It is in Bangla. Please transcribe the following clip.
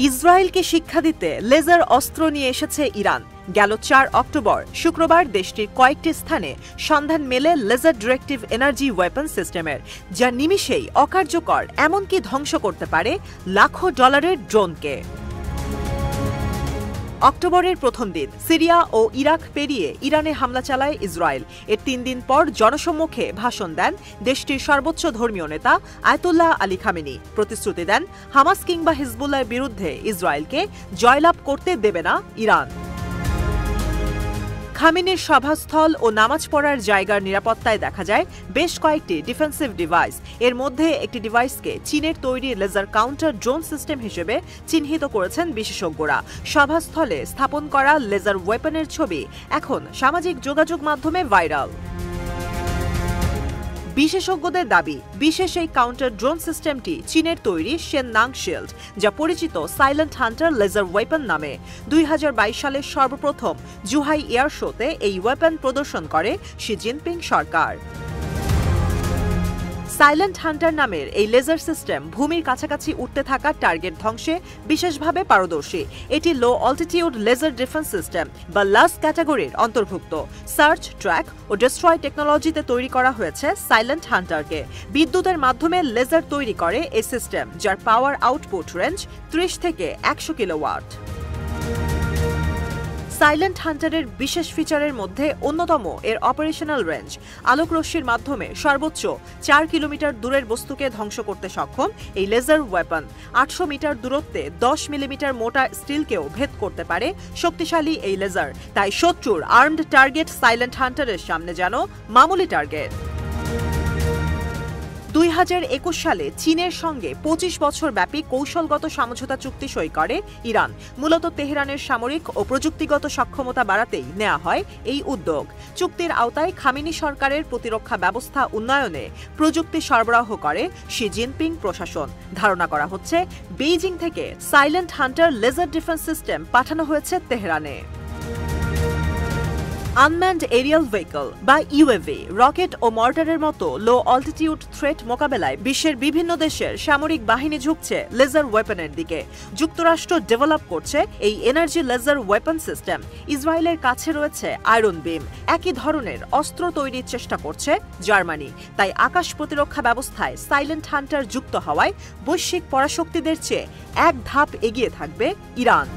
ইসরায়েলকে শিক্ষা দিতে লেজার অস্ত্র নিয়ে এসেছে ইরান। গেল ৪ অক্টোবর শুক্রবার দেশটির কয়েকটি স্থানে সন্ধান মেলে লেজার ডিরেক্টিভ এনার্জি ওয়েপন সিস্টেমের, যা নিমিষেই অকার্যকর এমনকি ধ্বংস করতে পারে লাখো ডলারের ড্রোনকে। অক্টোবরের প্রথম দিন সিরিয়া ও ইরাক পেরিয়ে ইরানে হামলা চালায় ইসরায়েল। এর ৩ দিন পর জনসম্মুখে ভাষণ দেন দেশটির সর্বোচ্চ ধর্মীয় নেতা আয়াতুল্লাহ আলী খামেনি। প্রতিশ্রুতি দেন হামাস কিংবা হিজবুল্লাহর বিরুদ্ধে ইসরায়েলকে জয়লাভ করতে দেবে না ইরান। খামেনির সভাস্থল ও নামাজ পড়ার জায়গার নিরাপত্তায় দেখা যায় বেশ কয়েকটি ডিফেন্সিভ ডিভাইস। এর মধ্যে একটি ডিভাইসকে চীনের তৈরি লেজার কাউন্টার ড্রোন সিস্টেম হিসেবে চিহ্নিত করেছেন বিশেষজ্ঞরা। সভাস্থলে স্থাপন করা লেজার ওয়েপনের ছবি এখন সামাজিক যোগাযোগ মাধ্যমে ভাইরাল। বিশেষজ্ঞদের দাবি, বিশেষ এই কাউন্টার ড্রোন সিস্টেমটি চীনের তৈরি শেননাং শিল্ড, যা পরিচিত সাইলেন্ট হান্টার লেজার ওয়েপন নামে। ২০২২ সালের সর্বপ্রথম জুহাই এয়ার শোতে এই ওয়েপন প্রদর্শন করে শি জিনপিং সরকার। সাইলেন্ট হান্টার নামের এই লেজার সিস্টেম ভূমির কাছাকাছি উঠতে থাকা টার্গেট ধ্বংসে বিশেষভাবে পারদর্শী। এটি লো অল্টিটিউড লেজার ডিফেন্স সিস্টেম বা লাস ক্যাটাগরির অন্তর্ভুক্ত। সার্চ, ট্র্যাক ও ডিস্ট্রয় টেকনোলজিতে তৈরি করা হয়েছে সাইলেন্ট হান্টারকে। বিদ্যুতের মাধ্যমে লেজার তৈরি করে এই সিস্টেম, যার পাওয়ার আউটপুট রেঞ্জ ৩০ থেকে ১০০ কিলোওয়াট। সাইলেন্ট হান্টারের বিশেষ ফিচারের মধ্যে অন্যতম এর অপারেশনাল রেঞ্জ। আলোকরশ্মির মাধ্যমে সর্বোচ্চ ৪ কিলোমিটার দূরের বস্তুকে ধ্বংস করতে সক্ষম এই লেজার ওয়েপন ৮০০ মিটার দূরত্বে ১০ মিলিমিটার মোটা স্টিলকেও ভেদ করতে পারে শক্তিশালী এই লেজার। তাই শত্রুর আর্মড টার্গেট সাইলেন্ট হান্টারের সামনে যেন মামুলি টার্গেট। ২০২১ সালে চীনের সঙ্গে ২৫ বছর ব্যাপী কৌশলগত সমঝোতা চুক্তি সই করে ইরান। মূলত তেহরানের সামরিক ও প্রযুক্তিগত সক্ষমতা বাড়াতেই নেওয়া হয় এই উদ্যোগ। চুক্তির আওতায় খামেনি সরকারের প্রতিরক্ষা ব্যবস্থা উন্নয়নে প্রযুক্তি সরবরাহ করে শি জিনপিং প্রশাসন। ধারণা করা হচ্ছে বেইজিং থেকে silent hunter laser defence system পাঠানো হয়েছে তেহরানে। আনম্যান্ড এরিয়াল ভেহিকল বা ইউএভি, রকেট ও মর্টারের মতো লো অল্টিটিউড থ্রেট মোকাবেলায় বিশ্বের বিভিন্ন দেশের সামরিক বাহিনী ঝুঁকছে লেজার ওয়েপনের দিকে। যুক্তরাষ্ট্র ডেভেলপ করছে এই এনার্জি লেজার ওয়েপন সিস্টেম। ইসরায়েলের কাছে রয়েছে আয়রন বিম। একই ধরনের অস্ত্র তৈরির চেষ্টা করছে জার্মানি। তাই আকাশ প্রতিরক্ষা ব্যবস্থায় সাইলেন্ট হান্টার যুক্ত হওয়ায় বৈশ্বিক পরাশক্তিদের চেয়ে এক ধাপ এগিয়ে থাকবে ইরান।